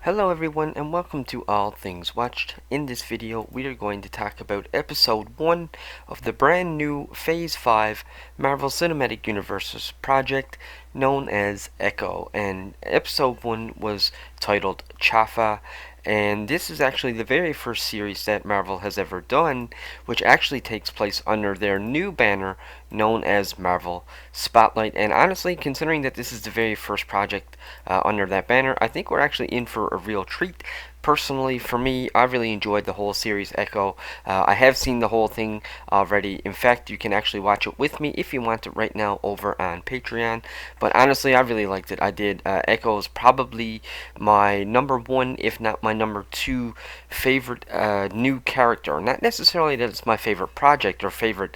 Hello everyone and welcome to All Things Watched. In this video we are going to talk about episode 1 of the brand new Phase 5 Marvel Cinematic Universes project known as Echo, and episode 1 was titled Chafa, and this is actually the very first series that Marvel has ever done, which actually takes place under their new banner known as Marvel Spotlight. And honestly, considering that this is the very first project under that banner, I think we're actually in for a real treat. Personally, for me, I really enjoyed the whole series Echo. I have seen the whole thing already. In fact, you can actually watch it with me if you want it right now over on Patreon. But honestly, I really liked it. I did. Echo is probably my number one, if not my number two, favorite new character. Not necessarily that it's my favorite project or favorite,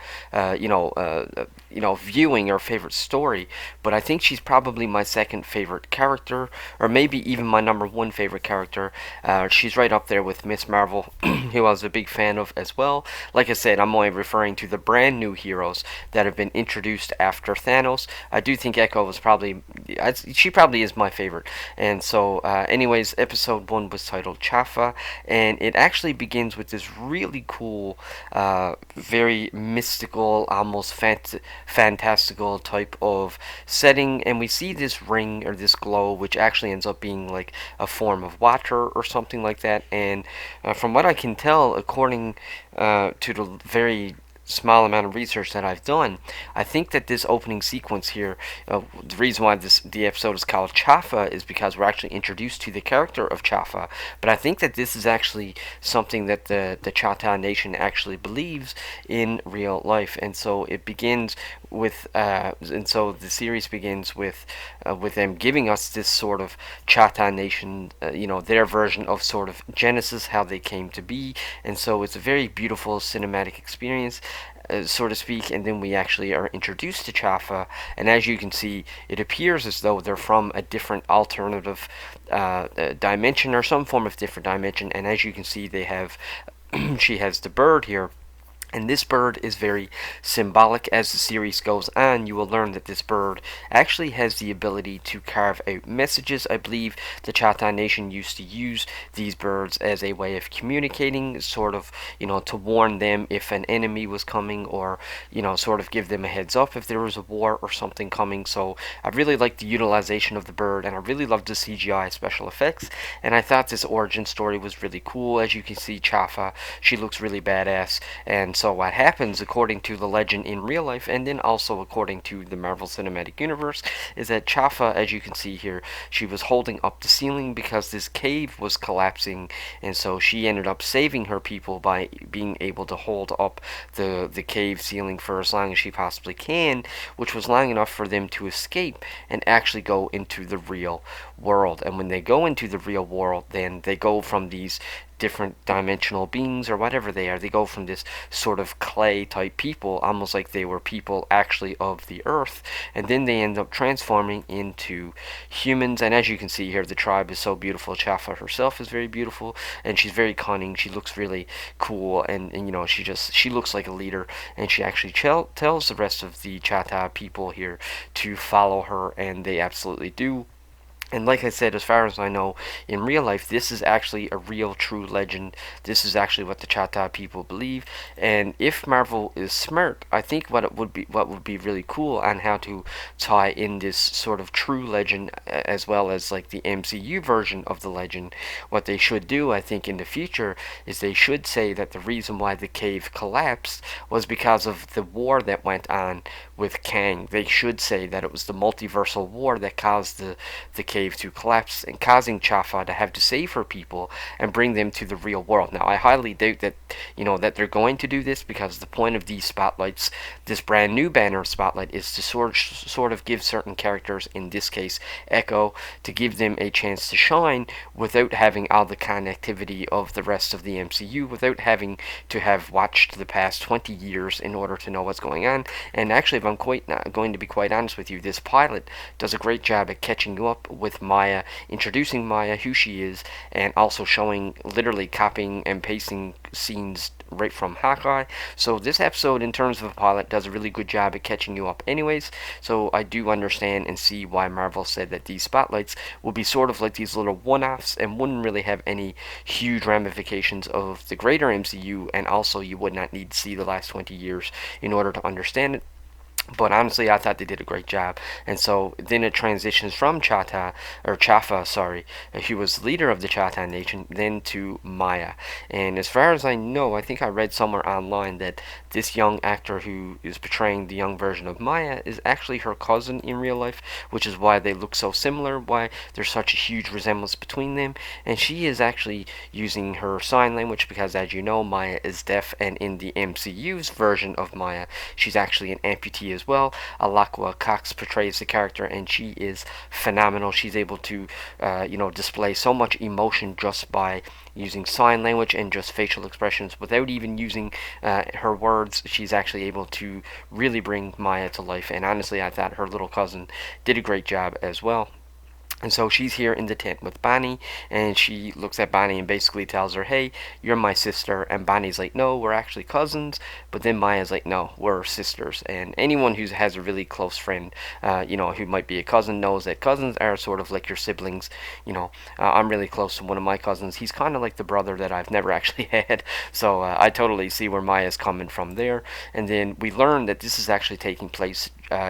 viewing or favorite story, but I think she's probably my second favorite character, or maybe even my number one favorite character. She's right up there with Miss Marvel, who I was a big fan of as well. Like I said, I'm only referring to the brand new heroes that have been introduced after Thanos. I do think Echo was she probably is my favorite. And so, anyways, episode 1 was titled Chafa, and it actually begins with this really cool, very mystical, almost fantastical type of setting, and we see this ring or this glow, which actually ends up being like a form of water or something like that. And from what I can tell, according to the very small amount of research that I've done, I think that this opening sequence here, the reason why the episode is called Chafa is because we're actually introduced to the character of Chafa. But I think that this is actually something that the Chata Nation actually believes in real life, and so it begins with and so the series begins with them giving us this sort of Chata Nation, their version of sort of Genesis, how they came to be, and so it's a very beautiful cinematic experience, so to speak. And then we actually are introduced to Chafa, and as you can see, it appears as though they're from a different alternative dimension or some form of different dimension. And as you can see, they have she has the bird here. And this bird is very symbolic. As the series goes on, you will learn that this bird actually has the ability to carve out messages. I believe the Chata Nation used to use these birds as a way of communicating, sort of, to warn them if an enemy was coming, or, sort of give them a heads up if there was a war or something coming. So I really liked the utilization of the bird, and I really loved the CGI special effects. And I thought this origin story was really cool. As you can see, Chafa, she looks really badass. And so what happens, according to the legend in real life, and then also according to the Marvel Cinematic Universe, is that Chafa, as you can see here, she was holding up the ceiling because this cave was collapsing, and so she ended up saving her people by being able to hold up the cave ceiling for as long as she possibly can, which was long enough for them to escape and actually go into the real world. And when they go into the real world, then they go from these different dimensional beings or whatever they are. They go from this sort of clay type people, almost like they were people actually of the earth, and then they end up transforming into humans. And as you can see here, the tribe is so beautiful. Chafa herself is very beautiful, and she's very cunning. She looks really cool, and she looks like a leader, and she actually tells the rest of the Chata people here to follow her, and they absolutely do. And like I said, as far as I know, in real life, this is actually a real, true legend. This is actually what the Chata people believe. And if Marvel is smart, I think what would be really cool on how to tie in this sort of true legend, as well as like the MCU version of the legend. What they should do, I think, in the future is they should say that the reason why the cave collapsed was because of the war that went on with Kang. They should say that it was the multiversal war that caused the cave to collapse, and causing Chafa to have to save her people and bring them to the real world. Now, I highly doubt that that they're going to do this, because the point of these spotlights, this brand new banner spotlight, is to sort of give certain characters, in this case Echo, to give them a chance to shine without having all the connectivity of the rest of the MCU, without having to have watched the past 20 years in order to know what's going on. And actually, if I'm going to be quite honest with you, this pilot does a great job at catching you up with Mya, introducing Mya, who she is, and also showing, literally copying and pasting scenes right from Hawkeye. So this episode, in terms of a pilot, does a really good job at catching you up anyways. So I do understand and see why Marvel said that these spotlights will be sort of like these little one-offs and wouldn't really have any huge ramifications of the greater MCU, and also you would not need to see the last 20 years in order to understand it. But honestly, I thought they did a great job. And so then it transitions from Chafa, sorry, who was the leader of the Chata nation, then to Maya. And as far as I know, I think I read somewhere online that this young actor who is portraying the young version of Maya is actually her cousin in real life, which is why they look so similar, why there's such a huge resemblance between them. And she is actually using her sign language because, as you know, Maya is deaf, and in the MCU's version of Maya, she's actually an amputee as well. Alakwa Cox portrays the character, and she is phenomenal. She's able to, display so much emotion just by using sign language and just facial expressions without even using her words. She's actually able to really bring Maya to life, and honestly, I thought her little cousin did a great job as well. And so she's here in the tent with Bonnie, and she looks at Bonnie and basically tells her, "Hey, you're my sister." And Bonnie's like, "No, we're actually cousins." But then Maya's like, "No, we're sisters." And anyone who has a really close friend, who might be a cousin, knows that cousins are sort of like your siblings. I'm really close to one of my cousins. He's kind of like the brother that I've never actually had. So I totally see where Maya's coming from there. And then we learn that this is actually taking place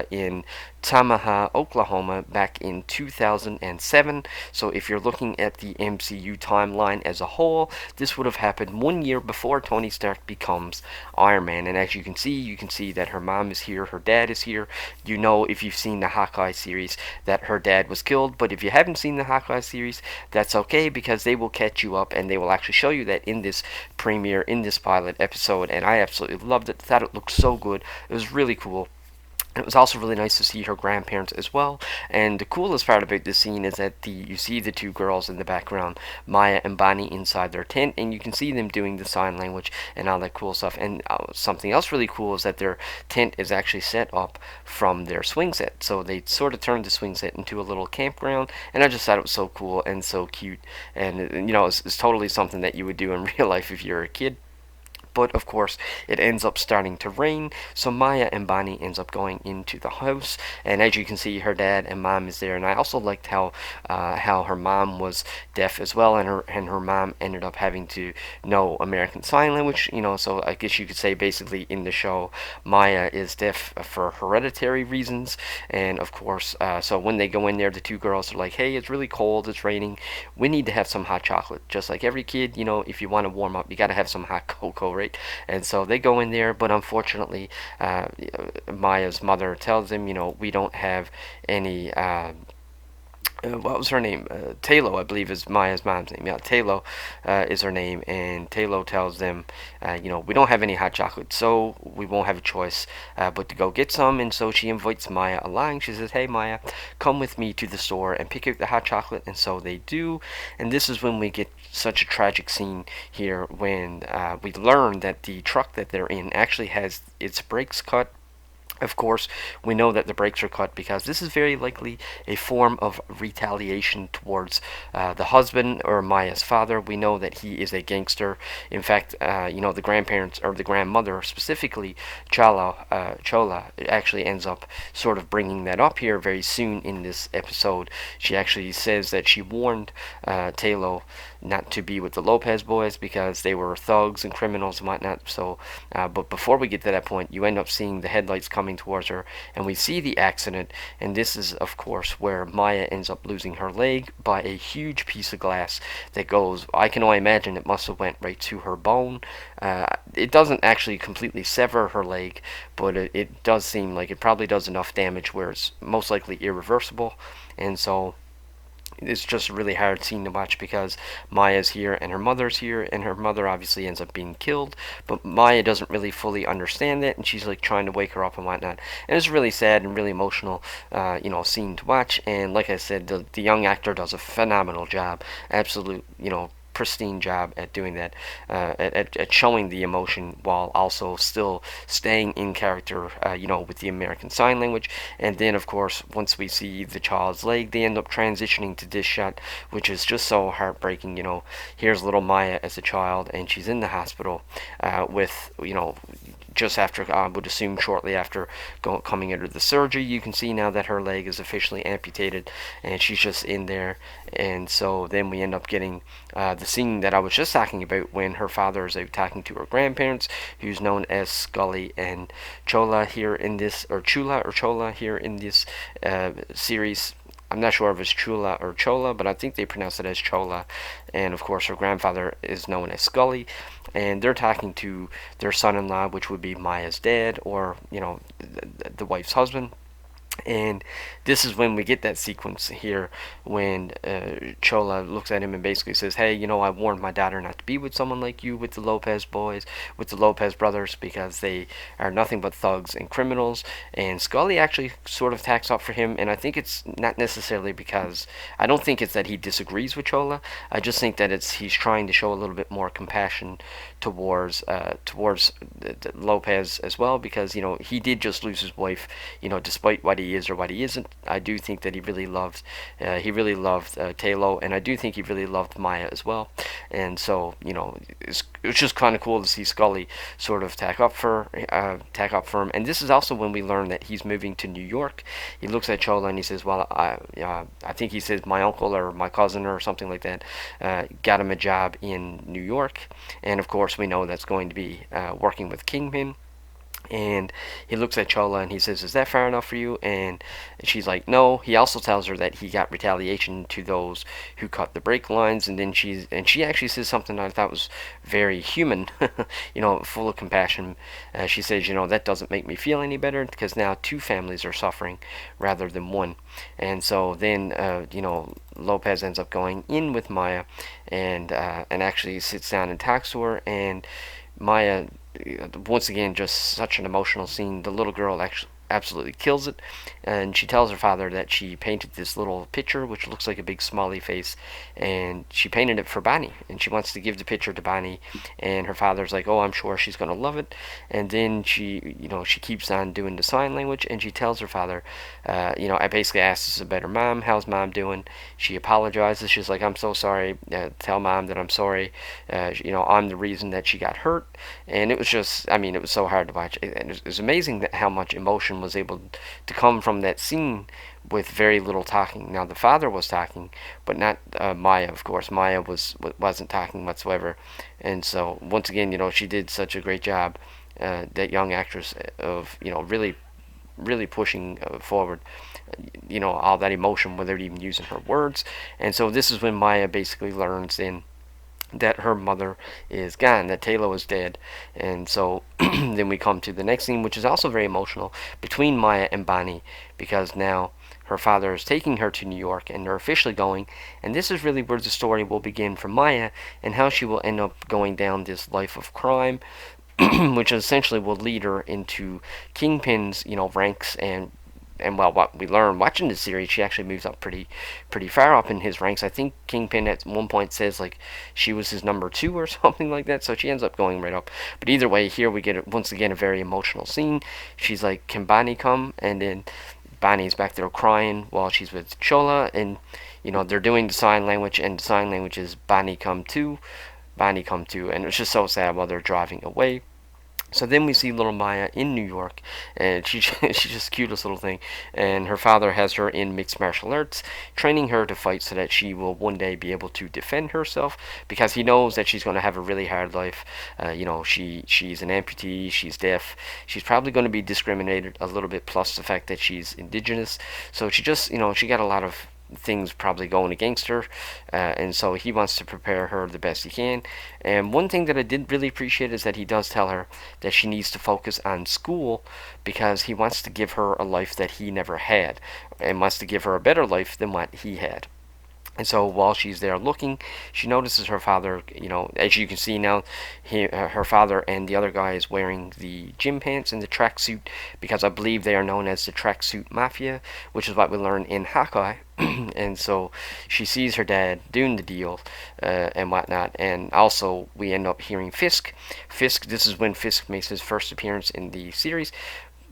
in Tamaha, Oklahoma, back in 2007. So if you're looking at the MCU timeline as a whole, this would have happened 1 year before Tony Stark becomes Iron Man. And as you can see that her mom is here, her dad is here. You know, if you've seen the Hawkeye series, that her dad was killed. But if you haven't seen the Hawkeye series, that's okay, because they will catch you up and they will actually show you that in this premiere, in this pilot episode. And I absolutely loved it. Thought it looked so good. It was really cool. It was also really nice to see her grandparents as well. And the coolest part about this scene is that you see the two girls in the background, Maya and Bonnie, inside their tent, and you can see them doing the sign language and all that cool stuff. And something else really cool is that their tent is actually set up from their swing set. So they sort of turned the swing set into a little campground, and I just thought it was so cool and so cute. And it's totally something that you would do in real life if you're a kid. But of course, it ends up starting to rain, so Maya and Bonnie ends up going into the house, and as you can see, her dad and mom is there. And I also liked how her mom was deaf as well, and her mom ended up having to know American Sign Language. So I guess you could say basically in the show, Maya is deaf for hereditary reasons, and of course, so when they go in there, the two girls are like, "Hey, it's really cold, it's raining, we need to have some hot chocolate." Just like every kid, if you want to warm up, you got to have some hot cocoa, right? And so they go in there, but unfortunately, Maya's mother tells them, we don't have any. What was her name? Talo, I believe, is Maya's mom's name. Yeah, Talo is her name, and Talo tells them, we don't have any hot chocolate, so we won't have a choice but to go get some. And so she invites Maya along. She says, "Hey, Maya, come with me to the store and pick out the hot chocolate." And so they do, and this is when we get such a tragic scene here when we learn that the truck that they're in actually has its brakes cut. Of course, we know that the brakes are cut because this is very likely a form of retaliation towards the husband, or Maya's father. We know that he is a gangster. In fact, the grandparents, or the grandmother specifically, Chola, actually ends up sort of bringing that up here very soon in this episode. She actually says that she warned Talo not to be with the Lopez boys because they were thugs and criminals and whatnot. So, but before we get to that point, you end up seeing the headlights coming towards her, and we see the accident. And this is, of course, where Maya ends up losing her leg by a huge piece of glass that goes. I can only imagine it must have went right to her bone. It doesn't actually completely sever her leg, but it does seem like it probably does enough damage where it's most likely irreversible. And so it's just a really hard scene to watch because Maya's here and her mother's here, and her mother obviously ends up being killed, but Maya doesn't really fully understand it, and she's like trying to wake her up and whatnot. And it's really sad and really emotional, scene to watch. And like I said, the young actor does a phenomenal job. Absolute, pristine job at doing that, at showing the emotion while also still staying in character, with the American Sign Language. And then, of course, once we see the child's leg, they end up transitioning to this shot, which is just so heartbreaking. Here's little Maya as a child, and she's in the hospital with, just after, I would assume shortly after coming under the surgery. You can see now that her leg is officially amputated, and she's just in there. And so then we end up getting the scene that I was just talking about, when her father is out talking to her grandparents, who's known as Scully and Chola here in this, or Chula or Chola here in this series. I'm not sure if it's Chula or Chola, but I think they pronounce it as Chola. And of course, her grandfather is known as Scully, and they're talking to their son-in-law, which would be Maya's dad, or the wife's husband. And this is when we get that sequence here, when Chola looks at him and basically says, hey, I warned my daughter not to be with someone like you, with the Lopez boys, with the Lopez brothers, because they are nothing but thugs and criminals. And Scully actually sort of tacks up for him, and I think it's not necessarily because, I don't think it's that he disagrees with Chola. I just think that he's trying to show a little bit more compassion towards the Lopez as well, because he did just lose his wife, despite what he is or what he isn't. I do think that he really loved Talo, and I do think he really loved Maya as well. And so it's just kind of cool to see Scully sort of tack up for him. And this is also when we learn that he's moving to New York. He looks at Chola and he says, well, I think he says my uncle or my cousin or something like that got him a job in New York. And of course we know that's going to be working with Kingpin. And he looks at Chola and he says, is that far enough for you? And she's like, no. He also tells her that he got retaliation to those who cut the brake lines. And then she actually says something I thought was very human, full of compassion. She says, that doesn't make me feel any better, because now two families are suffering rather than one. And so then, Lopez ends up going in with Maya and actually sits down and talks to her. And Maya, once again, just such an emotional scene. The little girl actually absolutely kills it, and she tells her father that she painted this little picture which looks like a big smiley face, and she painted it for Bonnie, and she wants to give the picture to Bonnie. And her father's like, oh, I'm sure she's gonna love it. And then she keeps on doing the sign language, and she tells her father, I basically asked, is a better mom, how's mom doing? She apologizes. She's like, I'm so sorry, tell mom that I'm sorry, I'm the reason that she got hurt. And it was just, it was so hard to watch. It was amazing that how much emotion was able to come from that scene with very little talking. Now the father was talking, but not Maya, of course. Maya wasn't talking whatsoever. And so once again, she did such a great job, that young actress, of really really pushing forward all that emotion without even using her words. And so this is when Maya basically learns then that her mother is gone, that Talo is dead. And so then we come to the next scene, which is also very emotional, between Maya and Bonnie, because now her father is taking her to New York and they're officially going. And this is really where the story will begin for Maya, and how she will end up going down this life of crime, which essentially will lead her into Kingpin's ranks. And well, what we learn watching this series, she actually moves up pretty far up in his ranks. I think Kingpin at one point says like she was his number 2 or something like that. So she ends up going right up. But either way, here we get once again a very emotional scene. She's like, "Can Bonnie come?" And then Bonnie's back there crying while she's with Chola, and they're doing the sign language, and the sign language is "Bonnie come too, Bonnie come too," and it's just so sad while they're driving away. So then we see little Maya in New York, and she's just the cutest little thing. And her father has her in mixed martial arts, training her to fight so that she will one day be able to defend herself, because he knows that she's going to have a really hard life. She's an amputee, she's deaf, she's probably going to be discriminated a little bit, plus the fact that she's indigenous. So she just, she got a lot of things probably going against her, and so he wants to prepare her the best he can. And one thing that I did really appreciate is that he does tell her that she needs to focus on school, because he wants to give her a life that he never had, and wants to give her a better life than what he had. And so while she's there looking, she notices her father, as you can see now, her father and the other guy is wearing the gym pants and the tracksuit because I believe they are known as the tracksuit mafia, which is what we learn in Hawkeye. And so she sees her dad doing the deal and whatnot. And also, we end up hearing Fisk. This is when Fisk makes his first appearance in the series,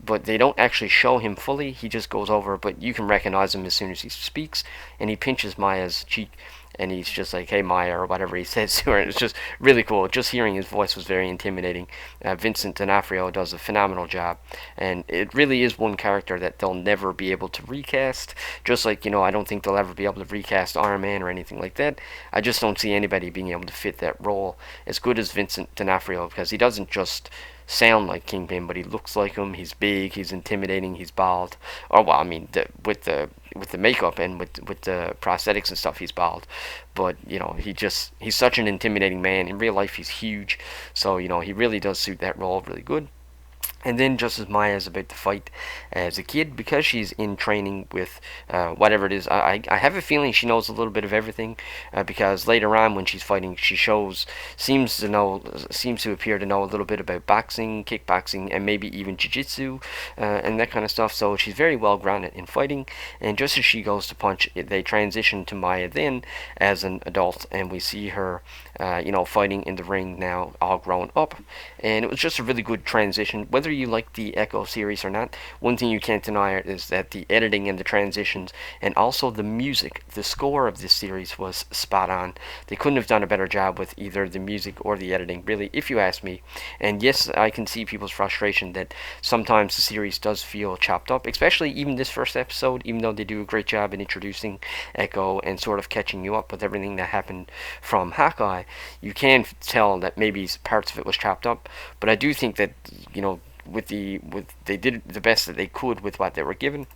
but they don't actually show him fully. He just goes over, but you can recognize him as soon as he speaks, and he pinches Maya's cheek, and he's just like, "Hey, Maya," or whatever he says to her. And it's just really cool. Just hearing his voice was very intimidating. Vincent D'Onofrio does a phenomenal job, and it really is one character that they'll never be able to recast. Just like, I don't think they'll ever be able to recast Iron Man or anything like that. I just don't see anybody being able to fit that role as good as Vincent D'Onofrio, because he doesn't just sound like Kingpin, but he looks like him. He's big, he's intimidating, he's bald. Or well, I mean, with the makeup and with the prosthetics and stuff, he's bald. But he's such an intimidating man. In real life, he's huge. So he really does suit that role really good. And then, just as Maya is about to fight as a kid, because she's in training with whatever it is, I have a feeling she knows a little bit of everything. Because later on, when she's fighting, she seems to appear to know a little bit about boxing, kickboxing, and maybe even jiu-jitsu and that kind of stuff. So she's very well grounded in fighting. And just as she goes to punch, they transition to Maya then as an adult, and we see her, fighting in the ring now, all grown up. And it was just a really good transition. Whether you like the Echo series or not, one thing you can't deny is that the editing and the transitions, and also the music, the score of this series was spot on. They couldn't have done a better job with either the music or the editing, really, if you ask me. And yes, I can see people's frustration that sometimes the series does feel chopped up, especially even this first episode, even though they do a great job in introducing Echo and sort of catching you up with everything that happened from Hawkeye. You can tell that maybe parts of it was chopped up, but I do think that, they did the best that they could with what they were given.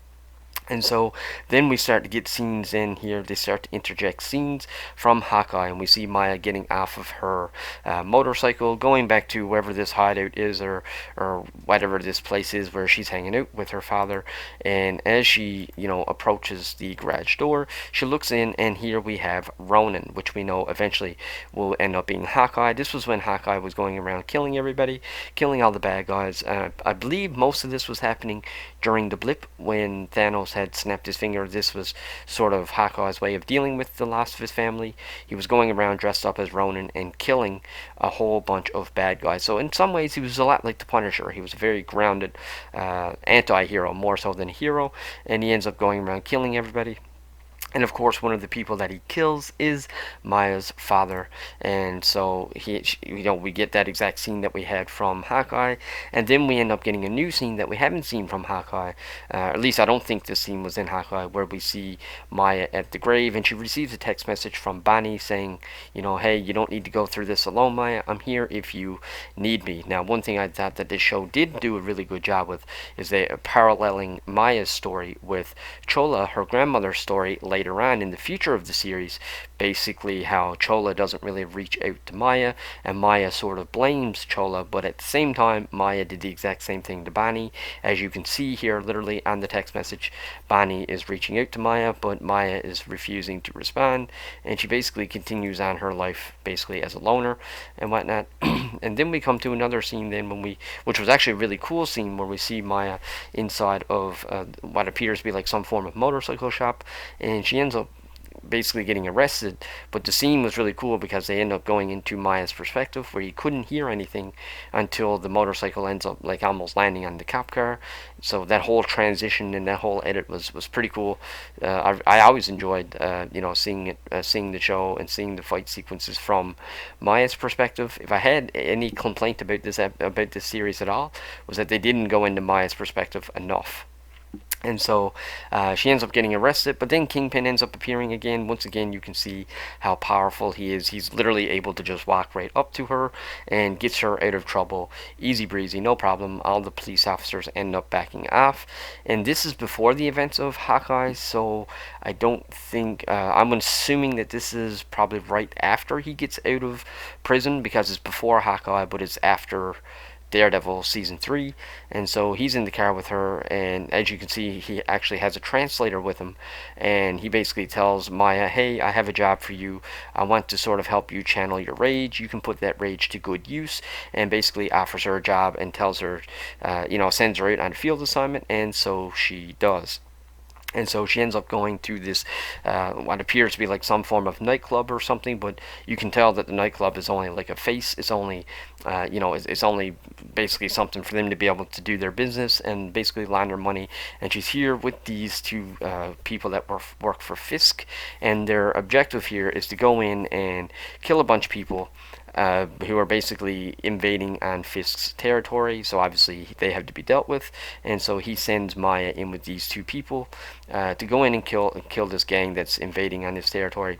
And so then we start to get scenes in here. They start to interject scenes from Hawkeye, and we see Maya getting off of her motorcycle, going back to wherever this hideout is, or whatever this place is where she's hanging out with her father. And as she, approaches the garage door, she looks in, and here we have Ronan, which we know eventually will end up being Hawkeye. This was when Hawkeye was going around killing everybody, killing all the bad guys. I believe most of this was happening during the blip when Thanos had snapped his finger. This was sort of Hawkeye's way of dealing with the loss of his family. He was going around dressed up as Ronin and killing a whole bunch of bad guys. So in some ways, he was a lot like the Punisher. He was a very grounded anti-hero, more so than a hero, and he ends up going around killing everybody. And of course, one of the people that he kills is Maya's father, and so we get that exact scene that we had from Hawkeye, and then we end up getting a new scene that we haven't seen from Hawkeye. At least I don't think this scene was in Hawkeye, where we see Maya at the grave, and she receives a text message from Bonnie saying, "Hey, you don't need to go through this alone, Maya. I'm here if you need me." Now, one thing I thought that this show did do a really good job with is they are paralleling Maya's story with Chola, her grandmother's story, later on in the future of the series. Basically, how Chola doesn't really reach out to Maya, and Maya sort of blames Chola, but at the same time, Maya did the exact same thing to Bonnie. As you can see here, literally on the text message, Bonnie is reaching out to Maya, but Maya is refusing to respond, and she basically continues on her life basically as a loner and whatnot. And then we come to another scene then which was actually a really cool scene, where we see Maya inside of what appears to be like some form of motorcycle shop, and she ends up basically getting arrested. But the scene was really cool because they end up going into Maya's perspective, where you couldn't hear anything until the motorcycle ends up like almost landing on the cop car. So that whole transition and that whole edit was pretty cool. I always enjoyed seeing the show and seeing the fight sequences from Maya's perspective. If I had any complaint about this series at all, was that they didn't go into Maya's perspective enough. And so she ends up getting arrested, but then Kingpin ends up appearing again. Once again, you can see how powerful he is. He's literally able to just walk right up to her and gets her out of trouble. Easy breezy, no problem. All the police officers end up backing off. And this is before the events of Hawkeye, so I don't think... I'm assuming that this is probably right after he gets out of prison, because it's before Hawkeye, but it's after Daredevil season 3. And so he's in the car with her, and as you can see, he actually has a translator with him, and he basically tells Maya, hey, I have a job for you. I want to sort of help you channel your rage. You can put that rage to good use, and basically offers her a job and tells her, sends her out on a field assignment, and so she does. And so she ends up going to this, what appears to be like some form of nightclub or something, but you can tell that the nightclub is only like a face. It's only, it's only basically something for them to be able to do their business and basically launder money. And she's here with these two people that work for Fisk, and their objective here is to go in and kill a bunch of people who are basically invading on Fisk's territory. So obviously they have to be dealt with, and so he sends Maya in with these two people to go in and kill this gang that's invading on his territory.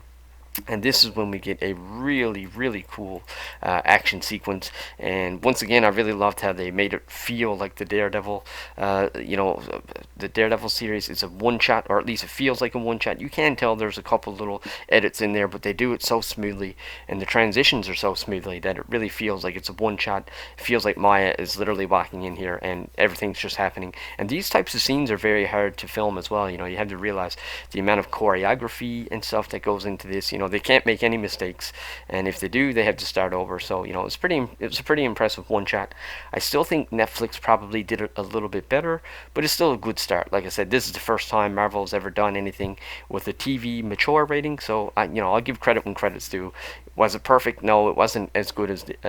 And this is when we get a really, really cool action sequence. And once again, I really loved how they made it feel like the Daredevil, the Daredevil series is a one-shot, or at least it feels like a one-shot. You can tell there's a couple little edits in there, but they do it so smoothly, and the transitions are so smoothly that it really feels like it's a one-shot. It feels like Maya is literally walking in here, and everything's just happening. And these types of scenes are very hard to film as well. You have to realize the amount of choreography and stuff that goes into this. They can't make any mistakes, and if they do, they have to start over. So it was a pretty impressive one shot. I still think Netflix probably did it a little bit better, but it's still a good start. Like I said, this is the first time Marvel has ever done anything with a TV mature rating, so I'll give credit when credit's due. Was it perfect? No, it wasn't as good as the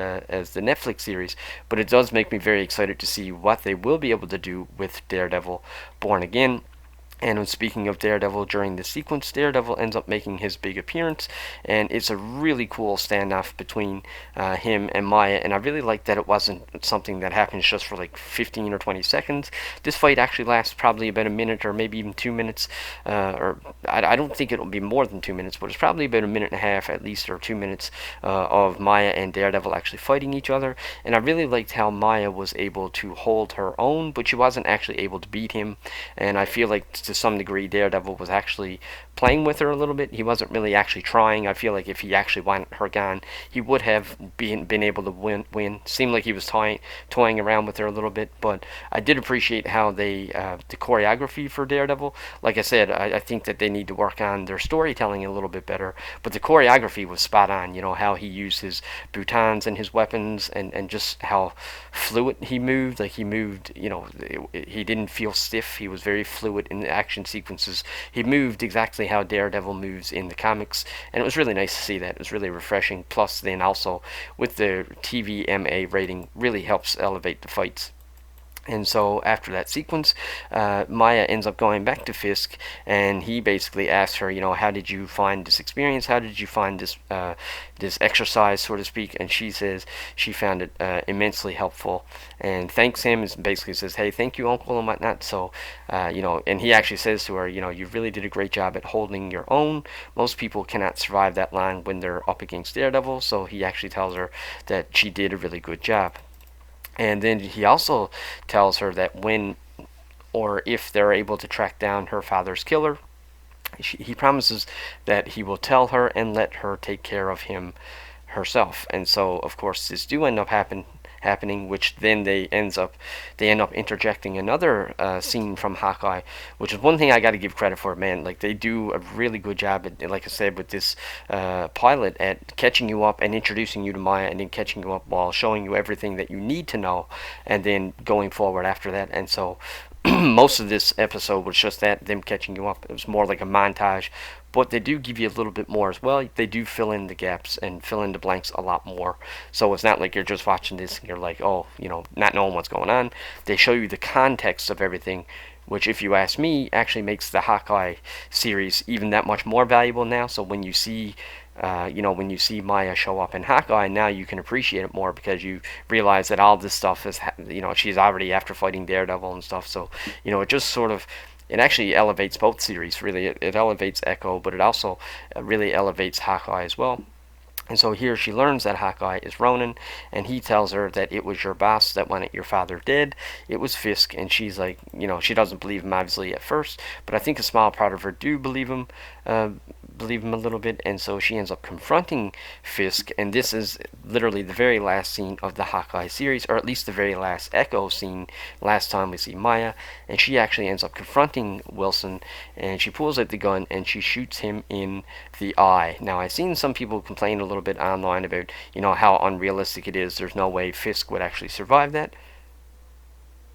Netflix series, but it does make me very excited to see what they will be able to do with Daredevil Born Again. And speaking of Daredevil, during the sequence, Daredevil ends up making his big appearance, and it's a really cool standoff between him and Maya. And I really like that it wasn't something that happens just for like 15 or 20 seconds. This fight actually lasts probably about a minute or maybe even 2 minutes, or I don't think it'll be more than 2 minutes, but it's probably about a minute and a half at least, or 2 minutes of Maya and Daredevil actually fighting each other. And I really liked how Maya was able to hold her own, but she wasn't actually able to beat him. And I feel like to some degree Daredevil was actually playing with her a little bit. He wasn't really actually trying. I feel like if he actually wanted her gone, he would have been able to win. Seemed like he was toying around with her a little bit, but I did appreciate how the choreography for Daredevil. Like I said, I think that they need to work on their storytelling a little bit better, but the choreography was spot on. How he used his boutons and his weapons, and just how fluid he moved. Like he moved, he didn't feel stiff. He was very fluid in the action sequences. He moved exactly how Daredevil moves in the comics, and it was really nice to see that. It was really refreshing. Plus, then also with the TVMA rating, really helps elevate the fights. And so after that sequence, Maya ends up going back to Fisk, and he basically asks her, how did you find this experience? How did you find this exercise, so to speak? And she says she found it immensely helpful, and thanks him. And basically says, hey, thank you, Uncle, and whatnot. So, and he actually says to her, you really did a great job at holding your own. Most people cannot survive that long when they're up against Daredevil. So he actually tells her that she did a really good job. And then he also tells her that when or if they're able to track down her father's killer, he promises that he will tell her and let her take care of him herself. And so, of course, this do end up happening, which then they end up interjecting another scene from Hawkeye, which is one thing I got to give credit for, man. Like, they do a really good job at, like I said, with this pilot, at catching you up and introducing you to Maya, and then catching you up while showing you everything that you need to know, and then going forward after that. And so most of this episode was just them catching you up. It was more like a montage, but they do give you a little bit more as well. They do fill in the gaps and fill in the blanks a lot more. So it's not like you're just watching this and you're like, oh, not knowing what's going on. They show you the context of everything, which, if you ask me, actually makes the Hawkeye series even that much more valuable now. So when you see Maya show up in Hawkeye, now you can appreciate it more, because you realize that all this stuff is, she's already after fighting Daredevil and stuff. So, it just sort of, it actually elevates both series, really. It elevates Echo, but it also really elevates Hawkeye as well. And so here she learns that Hawkeye is Ronin, and he tells her that it was your boss that wanted your father dead. It was Fisk, and she's like, she doesn't believe him, obviously, at first, but I think a small part of her do believe him, believe him a little bit, and so she ends up confronting Fisk, and this is literally the very last scene of the Hawkeye series, or at least the very last Echo scene, last time we see Maya, and she actually ends up confronting Wilson, and she pulls out the gun, and she shoots him in the eye. Now, I've seen some people complain a little bit online about, how unrealistic it is. There's no way Fisk would actually survive that,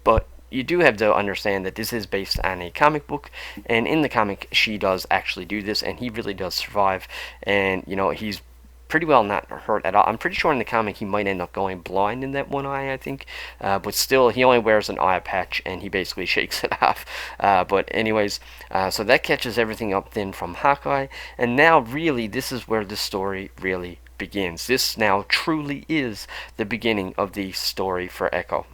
but you do have to understand that this is based on a comic book, and in the comic she does actually do this, and he really does survive, and he's pretty well not hurt at all. I'm pretty sure in the comic he might end up going blind in that one eye, I think, but still he only wears an eye patch and he basically shakes it off. But anyways, so that catches everything up then from Hawkeye, and now really this is where the story really begins. This now truly is the beginning of the story for Echo,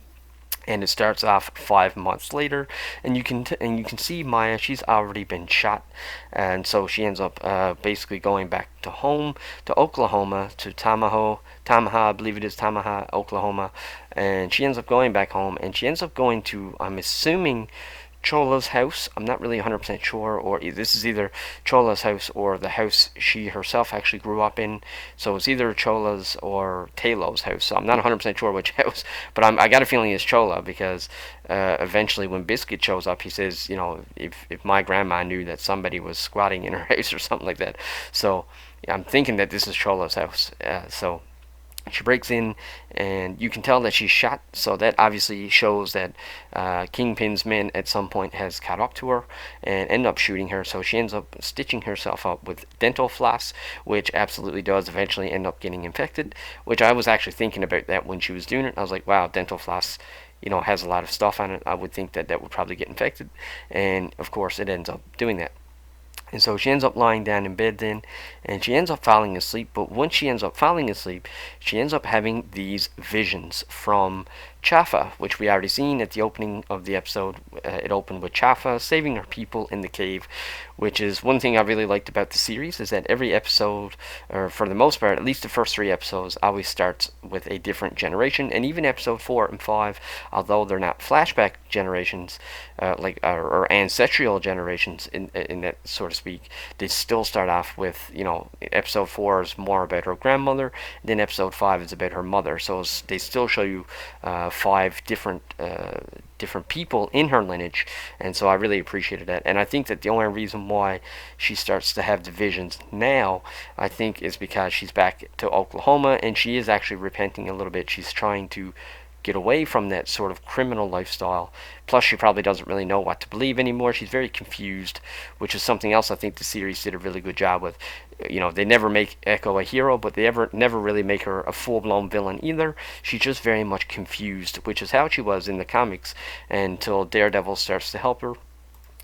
and it starts off 5 months later, and you can see Maya. She's already been shot, and so she ends up basically going back to home, to Oklahoma, to Tamaha, I believe it is Tamaha, Oklahoma, and she ends up going back home, and she ends up going to, I'm assuming, Chola's house. I'm not really 100% sure, or this is either Chola's house or the house she herself actually grew up in. So it's either Chola's or Talo's house. So I'm not 100% sure which house, but I got a feeling it's Chola, because eventually when Biscuit shows up, he says, if my grandma knew that somebody was squatting in her house or something like that. So I'm thinking that this is Chola's house. So she breaks in, and you can tell that she's shot, so that obviously shows that Kingpin's men at some point has caught up to her and end up shooting her. So she ends up stitching herself up with dental floss, which absolutely does eventually end up getting infected, which I was actually thinking about that when she was doing it. I was like, wow, dental floss, has a lot of stuff on it. I would think that that would probably get infected, and of course it ends up doing that. And so she ends up lying down in bed then, and she ends up falling asleep. But once she ends up falling asleep, she ends up having these visions from Chafa, which we already seen at the opening of the episode. It opened with Chafa saving her people in the cave, which is one thing I really liked about the series, is that every episode, or for the most part, at least the first 3 episodes, always starts with a different generation. And even episode 4 and 5, although they're not flashback generations, or ancestral generations in that, so to speak, they still start off with, episode 4 is more about her grandmother, then episode 5 is about her mother. So they still show you 5 different people in her lineage, and so I really appreciated that. And I think that the only reason why she starts to have the visions now, I think, is because she's back to Oklahoma, and she is actually repenting a little bit. She's trying to get away from that sort of criminal lifestyle. Plus, she probably doesn't really know what to believe anymore. She's very confused, which is something else I think the series did a really good job with. They never make Echo a hero, but they never really make her a full-blown villain either. She's just very much confused, which is how she was in the comics, until Daredevil starts to help her.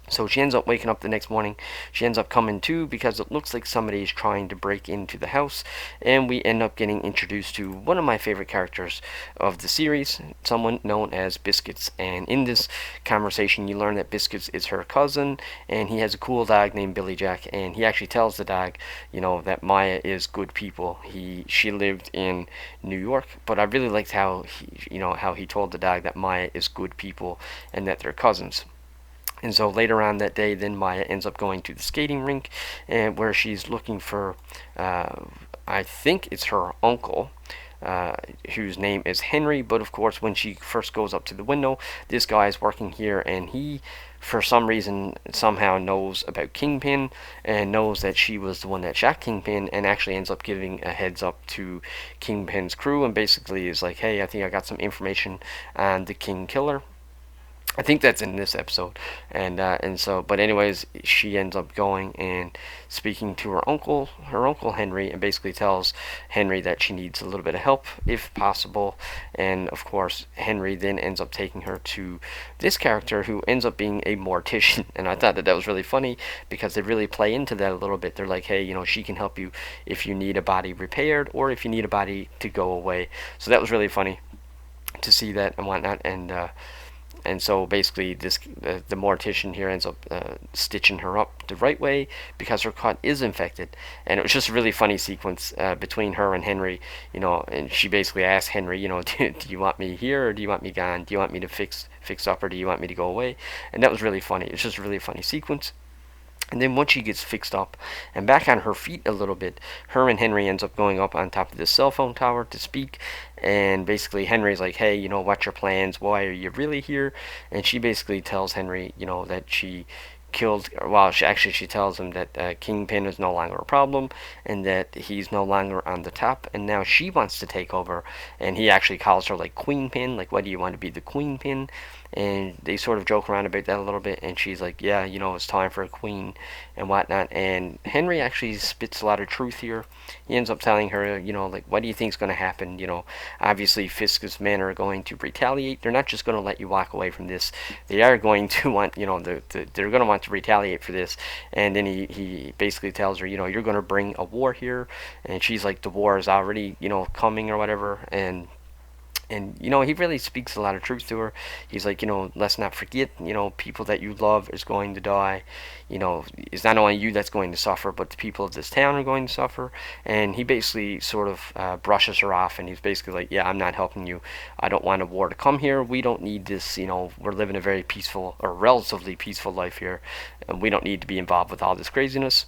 So she ends up waking up the next morning. She ends up coming to, because it looks like somebody is trying to break into the house, and we end up getting introduced to one of my favorite characters of the series, someone known as Biscuits. And in this conversation, you learn that Biscuits is her cousin, and he has a cool dog named Billy Jack, and he actually tells the dog, that Maya is good people. She lived in New York, but I really liked how he told the dog that Maya is good people and that they're cousins. And so later on that day, then Maya ends up going to the skating rink, and where she's looking for, I think it's her uncle, whose name is Henry. But of course, when she first goes up to the window, this guy is working here, and he, for some reason, somehow knows about Kingpin, and knows that she was the one that shot Kingpin, and actually ends up giving a heads up to Kingpin's crew, and basically is like, hey, I think I got some information on the King Killer. I think that's in this episode, and so, but anyways, she ends up going and speaking to her uncle Henry, and basically tells Henry that she needs a little bit of help if possible. And of course, Henry then ends up taking her to this character who ends up being a mortician, and I thought that that was really funny, because they really play into that a little bit. They're like, hey, she can help you if you need a body repaired or if you need a body to go away. So that was really funny to see that and whatnot. And so basically, the mortician here ends up stitching her up the right way, because her cut is infected. And it was just a really funny sequence between her and Henry, and she basically asked Henry, do you want me here or do you want me gone? Do you want me to fix up or do you want me to go away? And that was really funny. It's just a really funny sequence. And then once she gets fixed up and back on her feet a little bit, her and Henry ends up going up on top of this cell phone tower to speak. And basically Henry's like, hey, what's your plans? Why are you really here? And she basically tells Henry, that she killed, well, she tells him that Kingpin is no longer a problem and that he's no longer on the top, and now she wants to take over. And he actually calls her like Queen Pin, like, why do you want to be the Queen Pin? And they sort of joke around about that a little bit, and she's like, yeah, it's time for a queen and whatnot. And Henry actually spits a lot of truth here. He ends up telling her, like, what do you think's going to happen? Obviously Fisk's men are going to retaliate. They're not just going to let you walk away from this. They are going to want, they're going to want to retaliate for this. And then he basically tells her, you're going to bring a war here. And she's like, the war is already, coming or whatever. And he really speaks a lot of truth to her. He's like, let's not forget, people that you love is going to die. It's not only you that's going to suffer, but the people of this town are going to suffer. And he basically sort of brushes her off, and he's basically like, yeah, I'm not helping you. I don't want a war to come here. We don't need this. We're living a very peaceful, or relatively peaceful life here, and we don't need to be involved with all this craziness.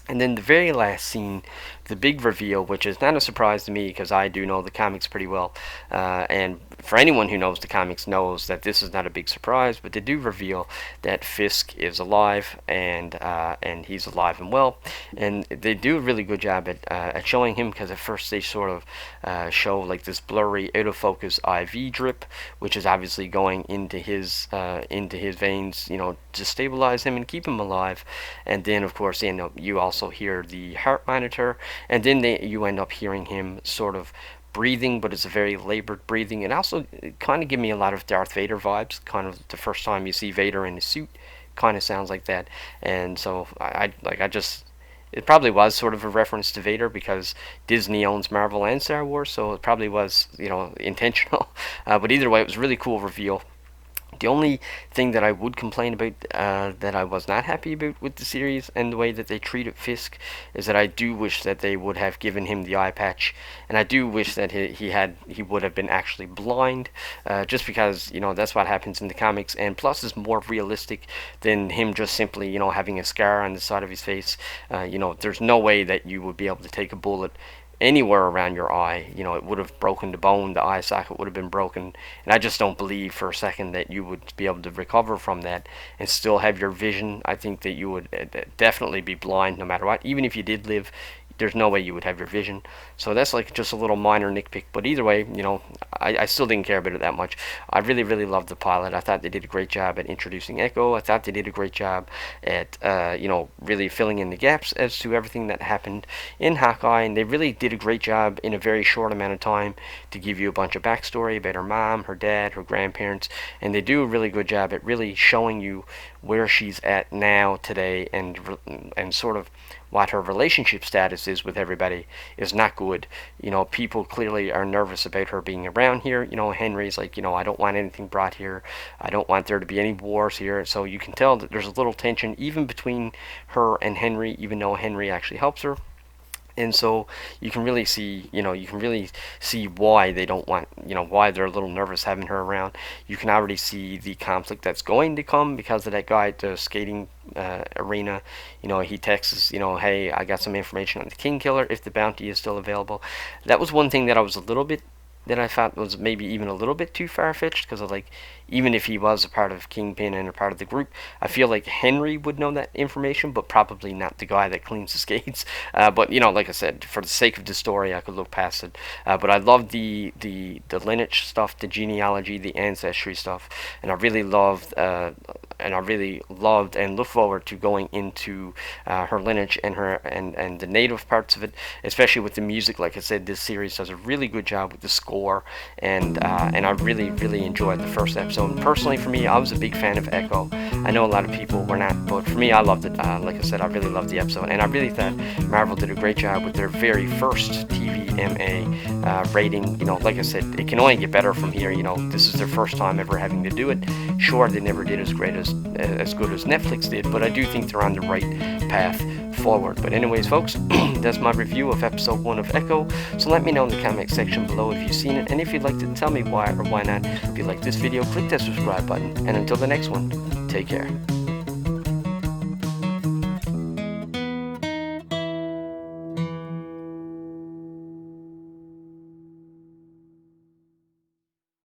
And then the very last scene, the big reveal, which is not a surprise to me because I do know the comics pretty well, and for anyone who knows the comics knows that this is not a big surprise, but they do reveal that Fisk is alive, and he's alive and well, and they do a really good job at showing him, because at first they sort of show like this blurry, out of focus IV drip, which is obviously going into his veins, to stabilize him and keep him alive. And then of course you also hear the heart monitor, and then you end up hearing him sort of breathing, but it's a very labored breathing. And also kind of give me a lot of Darth Vader vibes, kind of the first time you see Vader in a suit, kind of sounds like that. And so it probably was sort of a reference to Vader because Disney owns Marvel and Star Wars, so it probably was, intentional. But either way, it was a really cool reveal. The only thing that I would complain about, that I was not happy about with the series and the way that they treated Fisk, is that I do wish that they would have given him the eye patch, and I do wish that he would have been actually blind, just because that's what happens in the comics, and plus it's more realistic than him just simply having a scar on the side of his face. There's no way that you would be able to take a bullet anywhere around your eye. It would have broken the bone, the eye socket would have been broken, and I just don't believe for a second that you would be able to recover from that and still have your vision. I think that you would definitely be blind no matter what. Even if you did live, there's no way you would have your vision. So that's like just a little minor nitpick, but either way, I still didn't care about it that much. I really, really loved the pilot. I thought they did a great job at introducing Echo. I thought they did a great job at, really filling in the gaps as to everything that happened in Hawkeye, and they really did a great job in a very short amount of time to give you a bunch of backstory about her mom, her dad, her grandparents, and they do a really good job at really showing you where she's at now, today, and sort of what her relationship status is with everybody is not good. People clearly are nervous about her being around here. Henry's like, I don't want anything brought here. I don't want there to be any wars here. So you can tell that there's a little tension even between her and Henry, even though Henry actually helps her. And so you can really see, why they don't want, why they're a little nervous having her around. You can already see the conflict that's going to come because of that guy at the skating arena. He texts, hey, I got some information on the King Killer if the bounty is still available. That was one thing that I thought was maybe even a little bit too far-fetched, because of even if he was a part of Kingpin and a part of the group, I feel like Henry would know that information, but probably not the guy that cleans the skates. But like I said, for the sake of the story, I could look past it. But I loved the lineage stuff, the genealogy, the ancestry stuff, and I really loved and look forward to going into her lineage and the native parts of it, especially with the music. Like I said, this series does a really good job with the score, and I really, really enjoyed the first episode. And personally, for me, I was a big fan of Echo. I know a lot of people were not, but for me, I loved it. Like I said, I really loved the episode, and I really thought Marvel did a great job with their very first TVMA rating. Like I said, it can only get better from here. This is their first time ever having to do it. Sure, they never did as good as Netflix did, but I do think they're on the right path forward. But anyways, folks, that's my review of episode 1 of Echo. So let me know in the comment section below if you've seen it, and if you'd like to tell me why or why not. If you like this video, click that subscribe button, and until the next one, take care.